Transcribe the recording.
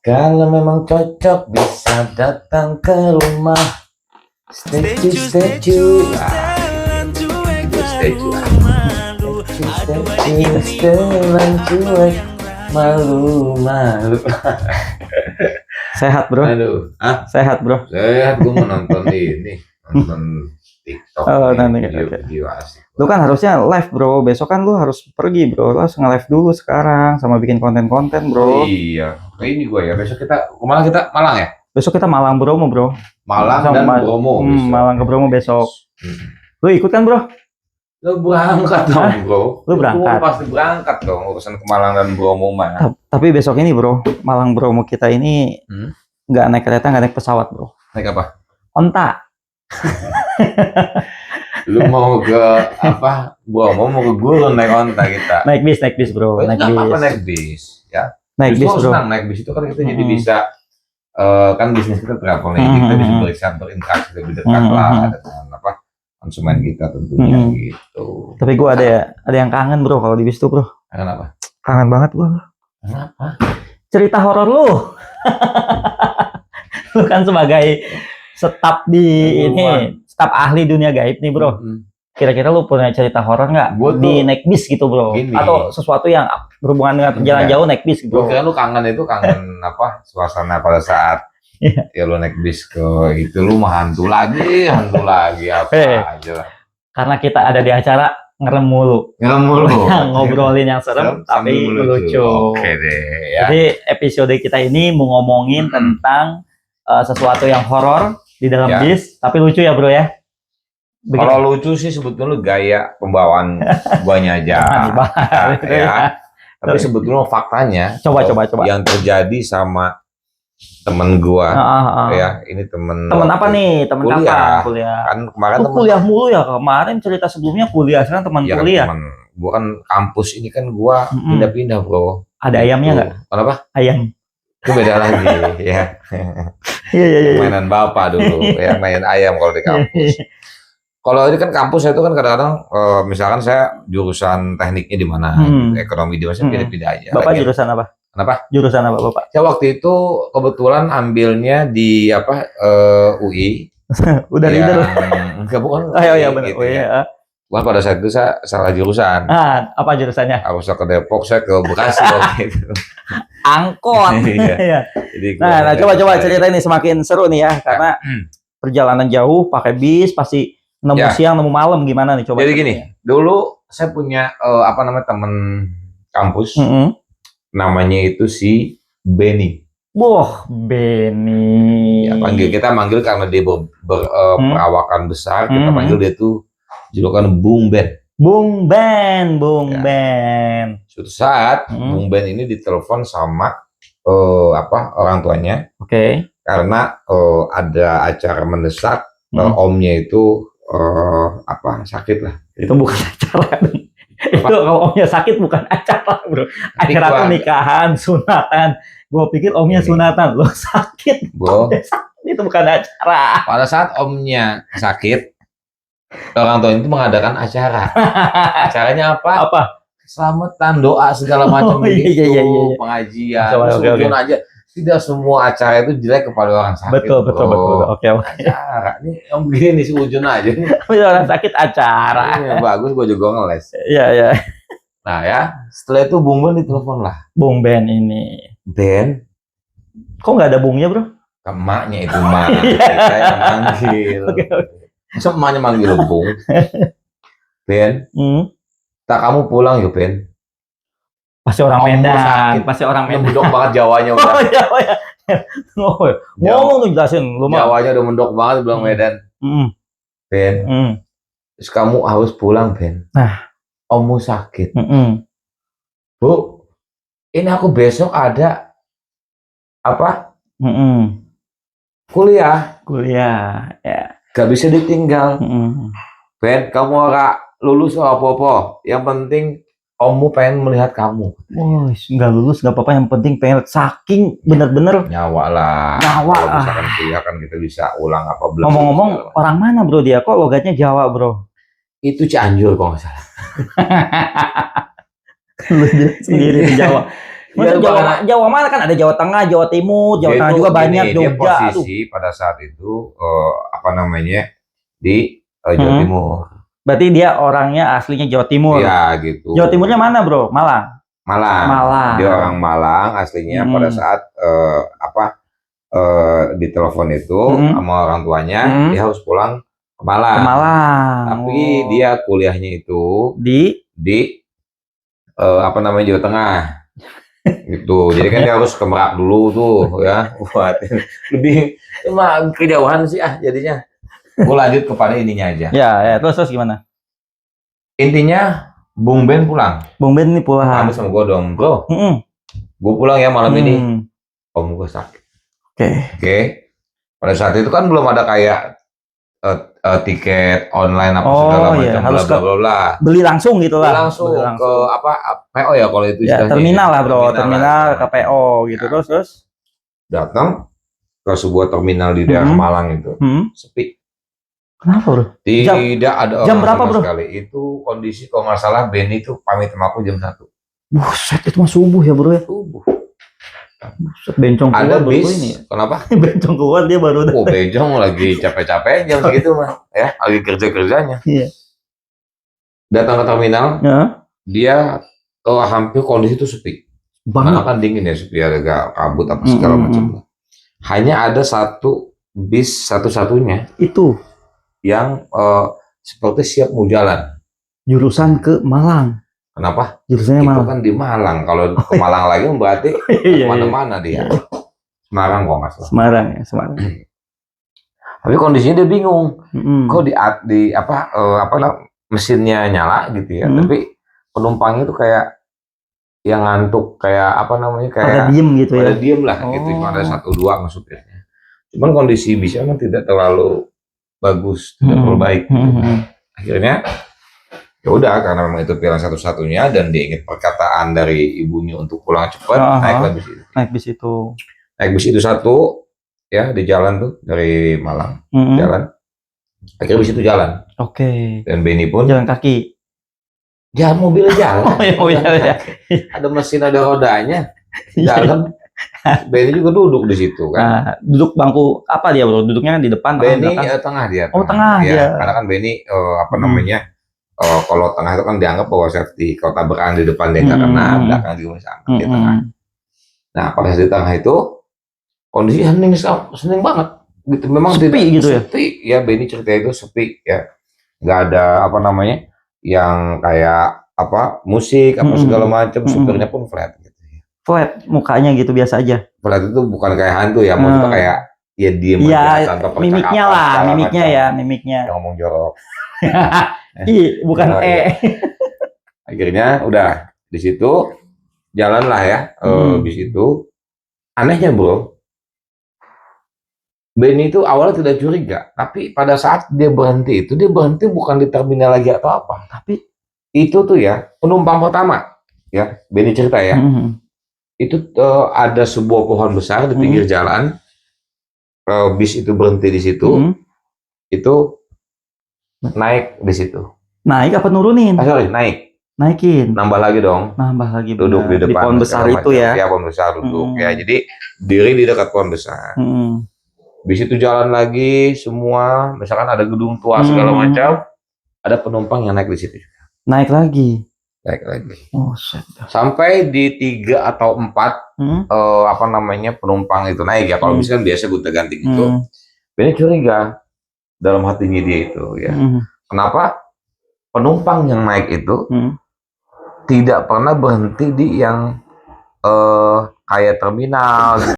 Kalau memang cocok bisa datang ke rumah. Statue, statue. Statue, setelan cuek. Malu. Sehat bro. Aduh, Sehat bro. Sehat, gue mau nonton ini, nonton TikTok, video asik. Lu kan harusnya live bro, besok kan lu harus pergi bro, lu harus nge-live dulu sekarang sama bikin konten-konten bro. Oh iya, ini gue ya, besok kita Malang ya? Besok kita Malang Bromo bro. Malang dan Bromo. Malang ke Bromo besok. Lu ikut kan bro? Lu berangkat dong bro. Lu berangkat? Lu pasti berangkat dong, urusan ke Malang dan Bromo mah. Tapi besok ini bro, Malang Bromo kita ini nggak naik kereta, nggak naik pesawat bro. Naik apa? Onta. Lu mau ke apa? Bromo mau ke Gurun naik onta kita. Naik bis bro. Naik bis ya. Naik bis bro. Senang naik bis itu kan kita jadi bisa kan bisnis kita travel nih, kita bisa berinteraksi lebih dekat lah dengan apa konsumen kita tentunya gitu. Tapi gua ada yang kangen bro kalau di bis itu bro. Kangen apa? Kangen banget gua. Kenapa? Cerita horor lu. Lu kan sebagai staf staf ahli dunia gaib nih bro. Kira-kira lu punya cerita horor nggak di naik bis gitu bro? Gini. Atau sesuatu yang berhubungan dengan perjalanan jauh naik bis gitu? Gue kira lu kangen apa suasana pada saat ya lu naik bis ke itu, lu mah hantu lagi apa aja. Karena kita ada di acara ngerem mulu. Ngobrolin yang serem tapi lucu. Oke deh ya. Jadi episode kita ini mau ngomongin tentang sesuatu yang horor di dalam bis tapi lucu ya bro ya. Kalau lucu sih sebetulnya gaya pembawaan guanya aja ya. Tapi sebetulnya faktanya coba yang terjadi sama temen gua ya, ini temen apa nih? Temen kuliah. Kan kemarin kuliah mulu ya, kemarin cerita sebelumnya kuliah, sekarang teman kuliah. Gua kan kampus ini kan gua pindah-pindah bro. Ada ayamnya nggak? Kenapa? Ayam. Itu beda lagi ya. Iya. Mainan bapak dulu ya, main ayam kalau di kampus. Kalau ini kan kampus saya itu kan kadang-kadang misalkan saya jurusan tekniknya di mana, ekonomi di mana, pindah-pindah aja. Bapak jurusan apa? Kenapa? Jurusan apa Bapak? Saya waktu itu kebetulan ambilnya di UI. Udah leader. Enggak, bukan. Oh iya benar. Gitu, ya. Wah, pada saat itu saya salah jurusan. Apa jurusannya? Harusnya ke Depok, saya ke Bekasi waktu itu. Angkot. Iya. Jadi nah coba cerita ini semakin seru nih ya, karena perjalanan jauh pakai bis pasti nemu siang nemu malam, gimana nih coba. Jadi gini, dulu saya punya teman kampus, namanya itu si Benny. Wah, Benny. Ya, kita manggil karena dia perawakan besar, kita panggil dia tuh julukan Bung Ben. Bung Ben. Suatu saat Bung Ben ini ditelepon sama orang tuanya. Oke. Karena ada acara mendesak, omnya itu sakit lah. Itu bukan acara. Itu kalau omnya sakit bukan acara bro. Acara pernikahan, sunatan. Gue pikir omnya sunatan, lo sakit. Bro. Itu bukan acara. Pada saat omnya sakit, orang tua itu mengadakan acara. Acaranya apa? Selamatan, doa segala macam begitu. Pengajian. Sujud aja. Tidak semua acara itu jelek kepada orang sakit. Betul. Oke. Acara ini yang begini sih ujung aja nih. Orang sakit acara. Ini bagus, gue juga ngeles. Iya. Nah ya, setelah itu Bung Ben ditelepon lah. Bung Ben ini. Ben, kok nggak ada bungnya bro? Emaknya itu kita yang manggil. Masa emaknya manggil Bung? Ben, tak kamu pulang yuk Ben. Pasti orang Medan, pasti orang Medan. Mendok banget Jawanya udah. Jawa ya. Ngomong tuh jelasin, lu mah. Jawanya udah mendok banget bilang Medan. Ben, terus kamu harus pulang Ben. Nah, ommu sakit. Bu, ini aku besok ada kuliah ya. Gak bisa ditinggal. Ben, kamu ora lulus apa-apa. Yang penting ommu pengen melihat kamu. Nggak lulus nggak apa-apa, yang penting pengen saking bener-bener nyawa lah. Kalau misalkan kuliah kan kita bisa ulang apa belum. Ngomong-ngomong, orang mana bro dia? Kok logatnya Jawa bro? Itu Cianjur kok nggak salah. Lu sendiri di Jawa. Maksudnya Jawa mana kan ada Jawa Tengah, Jawa Timur, Jawa Tengah juga banyak, Jogja. Dia posisi aduh. pada saat itu di Jawa Timur. Berarti dia orangnya aslinya Jawa Timur. Iya gitu. Jawa Timurnya mana, Bro? Malang. Dia orang Malang aslinya. Pada saat ditelepon itu sama orang tuanya, dia harus pulang ke Malang. Tapi dia kuliahnya itu di Jawa Tengah. Gitu. Jadi kan dia harus ke Merak dulu tuh ya. Buat lebih cuma kejauhan sih jadinya. Gue lanjut kepada ininya aja. Ya, terus gimana? Intinya Bung Ben pulang. Bung Ben ini pulang. Kamu sama gue dong, bro. Gue pulang ya malam ini. Om gue sakit. Oke. Pada saat itu kan belum ada kayak tiket online segala macam harus bla bla bla. Beli langsung gitu lah. Langsung ke PO ya kalau itu ya, terminal lah, Bro. Terminal ke PO gitu. Terus datang ke sebuah terminal di daerah Malang itu. Sepi. Kenapa, Bro? Tidak ada orang jam berapa, Bro? Sekali. Itu kondisi kalau nggak salah Benny itu pamit sama aku jam 1. Buset, itu mah subuh ya, Bro ya? Subuh. Buset, bencong keluar ada bis ini ya? Kenapa? Bencong keluar dia baru bencong lagi capek-capek jam segitu mah ya, lagi kerja-kerjanya. Iya. Datang ke terminal, dia hampir kondisi itu sepi. Karena kan dingin ya, sepi, ada kabut apa segala macam. Hanya ada satu bis satu-satunya itu yang seperti siap mau jalan. Jurusan ke Malang. Kenapa? Jurusannya itu Malang. Kan di Malang. Kalau ke Malang lagi berarti mana-mana dia. Semarang kok nggak salah. Semarang. Tapi kondisinya dia bingung. Kok mesinnya nyala gitu ya. Tapi penumpangnya itu kayak yang ngantuk, kayak kayak pada diem gitu ya. Pada diem lah gitu. Cuma ada 1-2 maksudnya. Cuman kondisi bisnya kan tidak terlalu bagus, tidak terlalu baik. Akhirnya ya udah, karena memang itu pilihan satu-satunya dan dia ingat perkataan dari ibunya untuk pulang cepat, naik bis itu. Naik bis itu satu ya di jalan tuh dari Malang jalan. Akhirnya bis itu jalan. Dan Benny pun jalan kaki. Jalan mobil jalan. Ada mesin, ada rodanya. Jalan. Benny juga duduk di situ kan. Duduk bangku apa dia, Bro? Duduknya kan di depan. Benny tengah dia. Tengah dia. Karena kan Benny kalau tengah itu kan dianggap bahwa safety. Kalau tabrakan di depan dia nggak kena, belakang juga bisa di tengah. Nah, pada saat di tengah itu kondisi hening banget. Gitu. Memang sepi gitu ya. Sepi. Ya, Benny cerita itu sepi ya. Nggak ada yang kayak musik segala macam. Supirnya pun flat. Flat, mukanya gitu biasa aja. Flat itu bukan kayak hantu ya, maksudnya kayak ya diem aja tanpa percakapan. Mimiknya. Yang ngomong jorok. Bukan Akhirnya udah di situ jalan lah ya. Di situ anehnya, Bro, Benny itu awalnya tidak curiga, tapi pada saat dia berhenti bukan di terminal lagi atau apa, tapi itu tuh ya penumpang pertama ya, Benny cerita ya. Itu ada sebuah pohon besar di pinggir jalan. Bis itu berhenti di situ. Itu naik di situ. Naik apa nurunin? Naikin. Nambah lagi dong. Duduk di depan. Di pohon besar itu ya. Ya, pohon besar duduk. Ya, jadi diri di dekat pohon besar. Bis itu jalan lagi semua. Misalkan ada gedung tua segala macam. Ada penumpang yang naik di situ. Naik lagi. Sampai di 3 atau 4 penumpang itu naik ya. Kalau misalkan biasa gonta-ganti gitu. Benny curiga dalam hatinya dia itu ya. Kenapa penumpang yang naik itu tidak pernah berhenti di yang kayak terminal